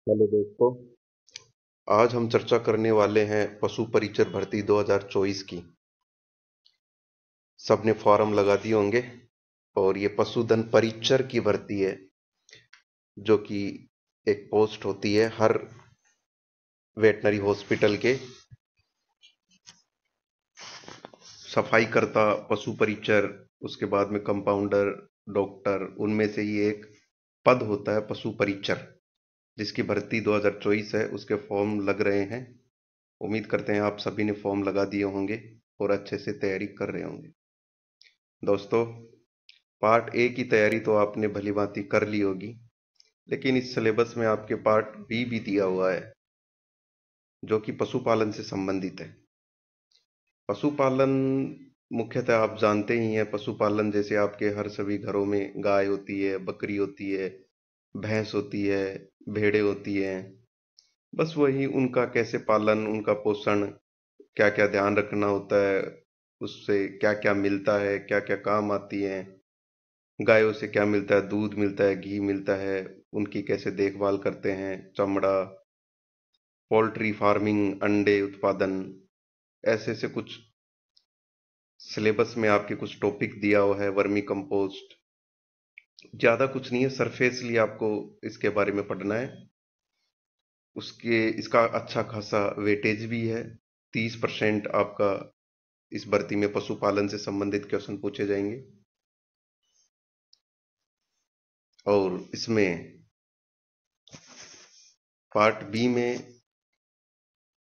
Hello दोस्तों। आज हम चर्चा करने वाले हैं पशु परिचर भर्ती 2024 की। सबने फॉर्म लगा दिए होंगे और ये पशुधन परिचर की भर्ती है, जो कि एक पोस्ट होती है हर वेटनरी हॉस्पिटल के। सफाई करता, पशु परिचर, उसके बाद में कंपाउंडर, डॉक्टर, उनमें से ही एक पद होता है पशु परिचर, जिसकी भर्ती 2024 है। उसके फॉर्म लग रहे हैं। उम्मीद करते हैं आप सभी ने फॉर्म लगा दिए होंगे और अच्छे से तैयारी कर रहे होंगे। दोस्तों, पार्ट ए की तैयारी तो आपने भलीभांति कर ली होगी, लेकिन इस सिलेबस में आपके पार्ट बी भी दिया हुआ है, जो कि पशुपालन से संबंधित है। पशुपालन मुख्यतः आप जानते ही हैं। पशुपालन जैसे आपके हर सभी घरों में गाय होती है, बकरी होती है, भैंस होती है, भेड़ें होती हैं। बस वही उनका कैसे पालन, उनका पोषण, क्या क्या ध्यान रखना होता है, उससे क्या क्या मिलता है, क्या क्या काम आती हैं। गायों से क्या मिलता है? दूध मिलता है, घी मिलता है। उनकी कैसे देखभाल करते हैं, चमड़ा, पोल्ट्री फार्मिंग, अंडे उत्पादन, ऐसे ऐसे कुछ सिलेबस में आपके कुछ टॉपिक दिया हुआ है। वर्मी कंपोस्ट, ज्यादा कुछ नहीं है, सरफेसली आपको इसके बारे में पढ़ना है। उसके इसका अच्छा खासा वेटेज भी है। 30% आपका इस भर्ती में पशुपालन से संबंधित क्वेश्चन पूछे जाएंगे। और इसमें पार्ट बी में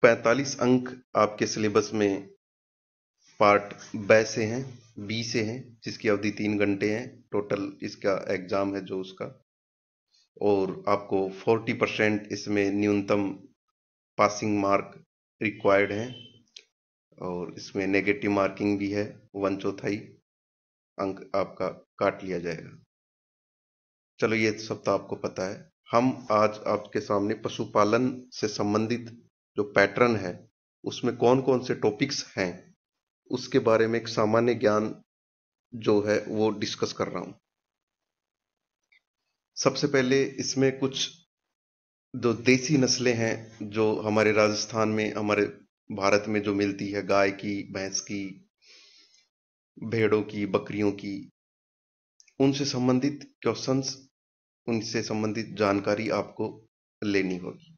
45 अंक आपके सिलेबस में पार्ट ब से हैं, बी से हैं, जिसकी अवधि 3 घंटे है। टोटल इसका एग्जाम है जो उसका। और आपको 40% इसमें न्यूनतम पासिंग मार्क रिक्वायर्ड है। और इसमें नेगेटिव मार्किंग भी है, 1/4 अंक आपका काट लिया जाएगा। चलो, ये सब तो आपको पता है। हम आज आपके सामने पशुपालन से संबंधित जो पैटर्न है, उसमें कौन कौन से टॉपिक्स हैं, उसके बारे में एक सामान्य ज्ञान जो है वो डिस्कस कर रहा हूं। सबसे पहले इसमें कुछ जो देसी नस्लें हैं, जो हमारे राजस्थान में, हमारे भारत में जो मिलती है, गाय की, भैंस की, भेड़ों की, बकरियों की, उनसे संबंधित क्वेश्चंस, उनसे संबंधित जानकारी आपको लेनी होगी।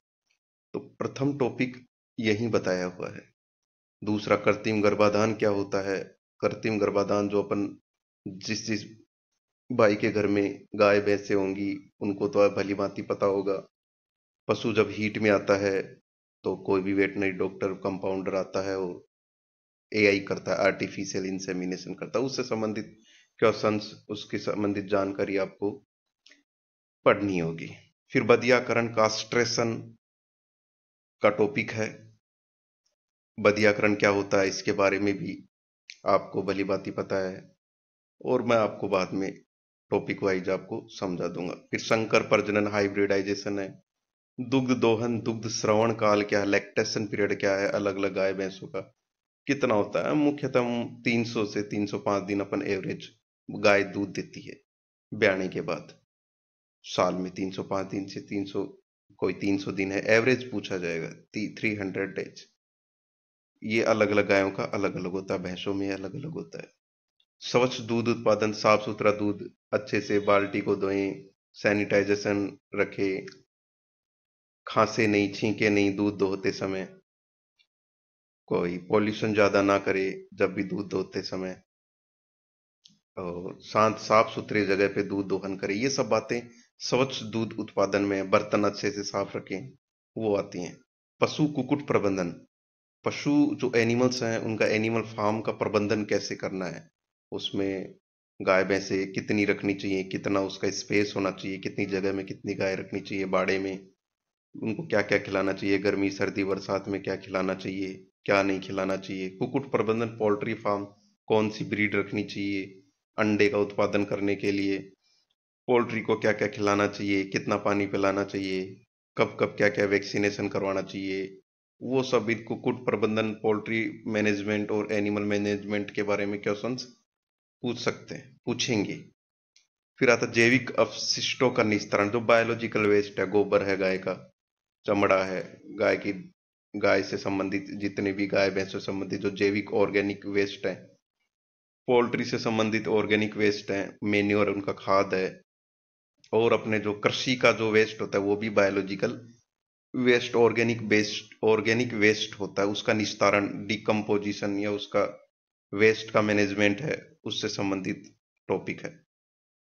तो प्रथम टॉपिक यही बताया हुआ है। दूसरा, कृत्रिम गर्भाधान क्या होता है। कृत्रिम गर्भाधान जो अपन जिस जिस भाई के घर में गाय भैंसें होंगी, उनको तो भली भांति पता होगा। पशु जब हीट में आता है तो कोई भी वेटनरी डॉक्टर, कंपाउंडर आता है और एआई करता है, आर्टिफिशियल इंसेमिनेशन करता है। उससे संबंधित क्वेश्चंस, उसकी संबंधित जानकारी आपको पढ़नी होगी। फिर बदियाकरण, कास्ट्रेशन का टॉपिक है। बदियाकरण क्या होता है, इसके बारे में भी आपको भली भांति पता है, और मैं आपको बाद में टॉपिक वाइज आपको समझा दूंगा। फिर संकर प्रजनन, हाइब्रिडाइजेशन है। दुग्ध दोहन, दुग्ध श्रवण काल क्या है, लैक्टेशन पीरियड क्या है, अलग अलग गाय भैंसों का कितना होता है। मुख्यतः 300 से 305 दिन अपन एवरेज गाय दूध देती है ब्याने के बाद। साल में 305 दिन से 300, कोई 300 दिन है, एवरेज पूछा जाएगा 300 डेज। ये अलग अलग गायों का अलग अलग होता है, भैंसों में अलग अलग होता है। स्वच्छ दूध उत्पादन, साफ सुथरा दूध, अच्छे से बाल्टी को धोएं, सैनिटाइजेशन रखें, खांसे नहीं, छींके नहीं दूध दोहते समय, कोई पॉल्यूशन ज्यादा ना करे जब भी दूध दोहते समय, और शांत साफ सुथरे जगह पे दूध दोहन करें। ये सब बातें स्वच्छ दूध उत्पादन में, बर्तन अच्छे से साफ रखें, वो आती हैं। पशु कुक्कुट प्रबंधन, पशु जो एनिमल्स हैं उनका एनिमल फार्म का प्रबंधन कैसे करना है। उसमें गाय भैंसे कितनी रखनी चाहिए, कितना उसका स्पेस होना चाहिए, कितनी जगह में कितनी गाय रखनी चाहिए, बाड़े में उनको क्या क्या खिलाना चाहिए, गर्मी सर्दी बरसात में क्या खिलाना चाहिए, क्या नहीं खिलाना चाहिए। कुक्कुट प्रबंधन, पोल्ट्री फार्म, कौन सी ब्रीड रखनी चाहिए अंडे का उत्पादन करने के लिए, पोल्ट्री को क्या क्या खिलाना चाहिए, कितना पानी पिलाना चाहिए, कब कब क्या क्या वैक्सीनेशन करवाना चाहिए। वो सब भी कुक्कुट प्रबंधन, पोल्ट्री मैनेजमेंट और एनिमल मैनेजमेंट के बारे में क्वेश्चंस पूछ सकते हैं, पूछेंगे। फिर आता जैविक अपशिष्टों का निस्तारण, जो बायोलॉजिकल वेस्ट है, गोबर है गाय का, चमड़ा है, गाय की गाय से संबंधित जितने भी गाय भैंस से संबंधित जो जैविक ऑर्गेनिक वेस्ट है, पोल्ट्री से संबंधित ऑर्गेनिक वेस्ट है, मेन्योर उनका खाद है, और अपने जो कृषि का जो वेस्ट होता है वो भी बायोलॉजिकल वेस्ट, ऑर्गेनिक वेस्ट होता है, उसका निस्तारण, डिकम्पोजिशन या उसका वेस्ट का मैनेजमेंट है, उससे संबंधित टॉपिक है।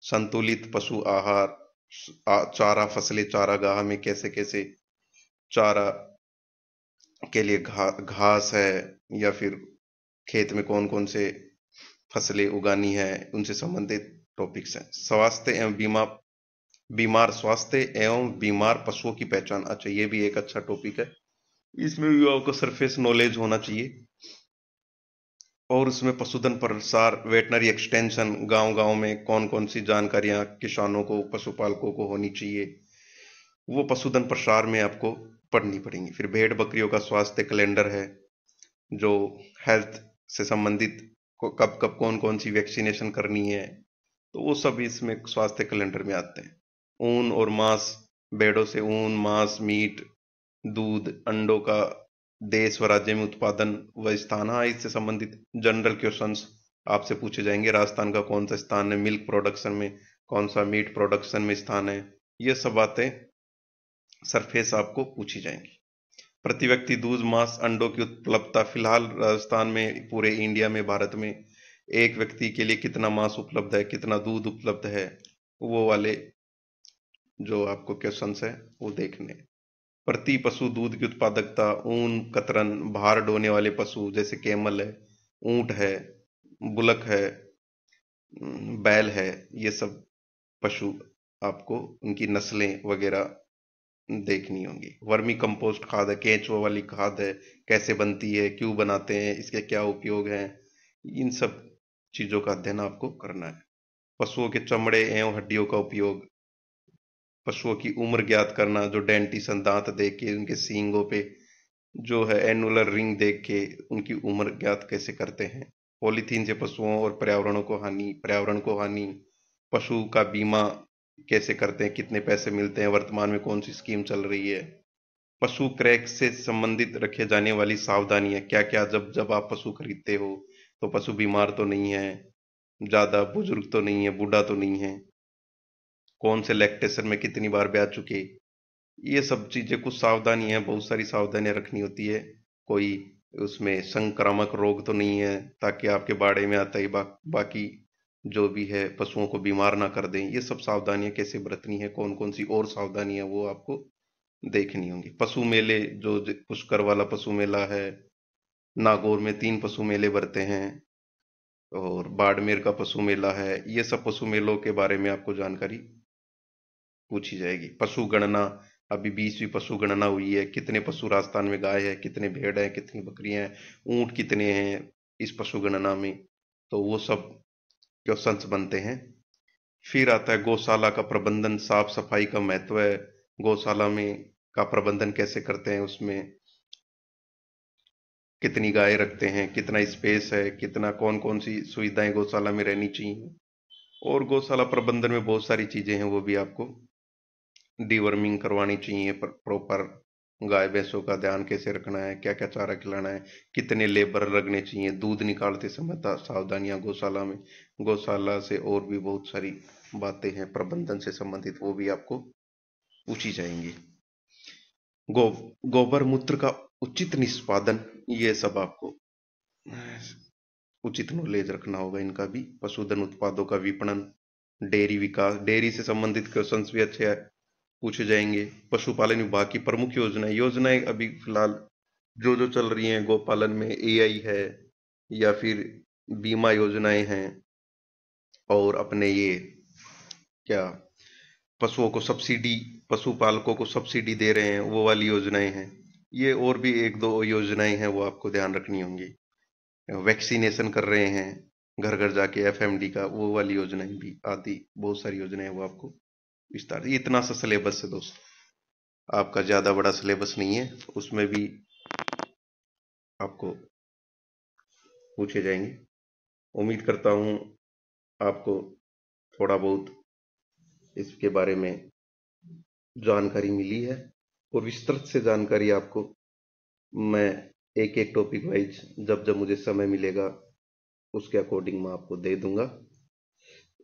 संतुलित पशु आहार, चारा, फसलें चारागाह में कैसे कैसे चारा के लिए घास है, या फिर खेत में कौन कौन से फसलें उगानी है, उनसे संबंधित टॉपिक्स हैं। स्वास्थ्य एवं बीमार पशुओं की पहचान, अच्छा ये भी एक अच्छा टॉपिक है, इसमें भी आपको सरफेस नॉलेज होना चाहिए। और उसमें पशुधन प्रसार, वेटनरी एक्सटेंशन, गांव गांव में कौन कौन सी जानकारियां किसानों को, पशुपालकों को होनी चाहिए, वो पशुधन प्रसार में आपको पढ़नी पड़ेंगी। फिर भेड़ बकरियों का स्वास्थ्य कैलेंडर है, जो हेल्थ से संबंधित कब कब कौन कौन सी वैक्सीनेशन करनी है, तो वो सब इसमें स्वास्थ्य कैलेंडर में आते हैं। ऊन और मांस, भेड़ों से ऊन, मांस, मीट, दूध, अंडों का देश व राज्य में उत्पादन व स्थान, हाँ इससे संबंधित जनरल क्वेश्चंस आपसे पूछे जाएंगे। राजस्थान का कौन सा स्थान है मिल्क प्रोडक्शन में, कौन सा मीट प्रोडक्शन में स्थान है, ये सब बातें सरफेस आपको पूछी जाएंगी। प्रति व्यक्ति दूध, मांस, अंडों की उपलब्धता, फिलहाल राजस्थान में, पूरे इंडिया में, भारत में एक व्यक्ति के लिए कितना मांस उपलब्ध है, कितना दूध उपलब्ध है, वो वाले जो आपको क्वेश्चंस है वो देखने। प्रति पशु दूध की उत्पादकता, ऊन, कतरन, भार ढोने वाले पशु जैसे कैमल है, ऊंट है, बुलक है, बैल है, ये सब पशु आपको उनकी नस्लें वगैरह देखनी होंगी। वर्मी कंपोस्ट खाद है, केंचुआ वाली खाद है, कैसे बनती है, क्यों बनाते हैं, इसके क्या उपयोग हैं, इन सब चीजों का अध्ययन आपको करना है। पशुओं के चमड़े एवं हड्डियों का उपयोग, पशुओं की उम्र ज्ञात करना, जो डेंटिशन दांत देख के उनके सींगों पे जो है एनुलर रिंग देख के उनकी उम्र ज्ञात कैसे करते हैं। पॉलीथीन से पशुओं और पर्यावरण को हानि, पशु का बीमा कैसे करते हैं, कितने पैसे मिलते हैं, वर्तमान में कौन सी स्कीम चल रही है। पशु क्रय से संबंधित रखे जाने वाली सावधानियां क्या क्या, जब जब आप पशु खरीदते हो तो पशु बीमार तो नहीं है, ज्यादा बुजुर्ग तो नहीं है, बूढ़ा तो नहीं है, कौन से लैक्टेशन में कितनी बार ब्याज चुके, ये सब चीजें, कुछ सावधानियां, बहुत सारी सावधानियां रखनी होती है। कोई उसमें संक्रामक रोग तो नहीं है, ताकि आपके बाड़े में आता ही बाकी जो भी है पशुओं को बीमार ना कर दें, ये सब सावधानियां कैसे बरतनी है, कौन कौन सी और सावधानियां वो आपको देखनी होंगी। पशु मेले, जो पुष्कर वाला पशु मेला है, नागौर में 3 पशु मेले भरते हैं, और बाड़मेर का पशु मेला है, ये सब पशु मेलों के बारे में आपको जानकारी पूछी जाएगी। पशु गणना, अभी 20वीं पशु गणना हुई है, कितने पशु राजस्थान में गाय है, कितने भेड़ है, कितनी बकरियां हैं, ऊंट कितने हैं इस पशु गणना में, तो वो सब क्वेश्चंस बनते हैं। फिर आता है गौशाला का प्रबंधन, साफ सफाई का महत्व है, गौशाला में का प्रबंधन कैसे करते हैं, उसमें कितनी गाय रखते हैं, कितना स्पेस है, कितना कौन कौन सी सुविधाएं गौशाला में रहनी चाहिए। और गौशाला प्रबंधन में बहुत सारी चीजें हैं, वो भी आपको डीवर्मिंग करवानी चाहिए, प्रॉपर गाय भैंसों का ध्यान कैसे रखना है, क्या क्या चारा खिलाना है, कितने लेबर लगने चाहिए, दूध निकालते समय सावधानियां गौशाला में, गौशाला से और भी बहुत सारी बातें हैं प्रबंधन से संबंधित, वो भी आपको पूछी जाएंगी। गो गोबर मूत्र का उचित निष्पादन, ये सब आपको उचित नॉलेज रखना होगा इनका भी। पशुधन उत्पादों का विपणन, डेयरी विकास, डेयरी से संबंधित क्वेश्चंस भी अच्छे पूछे जाएंगे। पशुपालन विभाग की प्रमुख योजनाएं अभी फिलहाल जो जो चल रही हैं, गोपालन में एआई है, या फिर बीमा योजनाएं हैं, और अपने ये क्या, पशुओं को सब्सिडी, पशुपालकों को सब्सिडी दे रहे हैं, वो वाली योजनाएं हैं। ये और भी एक दो योजनाएं हैं, वो आपको ध्यान रखनी होंगी। वैक्सीनेशन कर रहे हैं घर घर जाके, एफएमडी का, वो वाली योजनाएं भी, आदि बहुत सारी योजनाएं वो आपको विस्तार, इतना सा सिलेबस है दोस्तों, आपका ज्यादा बड़ा सिलेबस नहीं है, उसमें भी आपको पूछे जाएंगे। उम्मीद करता हूं आपको थोड़ा बहुत इसके बारे में जानकारी मिली है, और विस्तृत से जानकारी आपको मैं एक एक टॉपिक वाइज जब जब मुझे समय मिलेगा उसके अकॉर्डिंग मैं आपको दे दूंगा।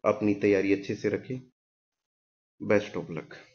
अपनी तैयारी अच्छे से रखें। Best of luck.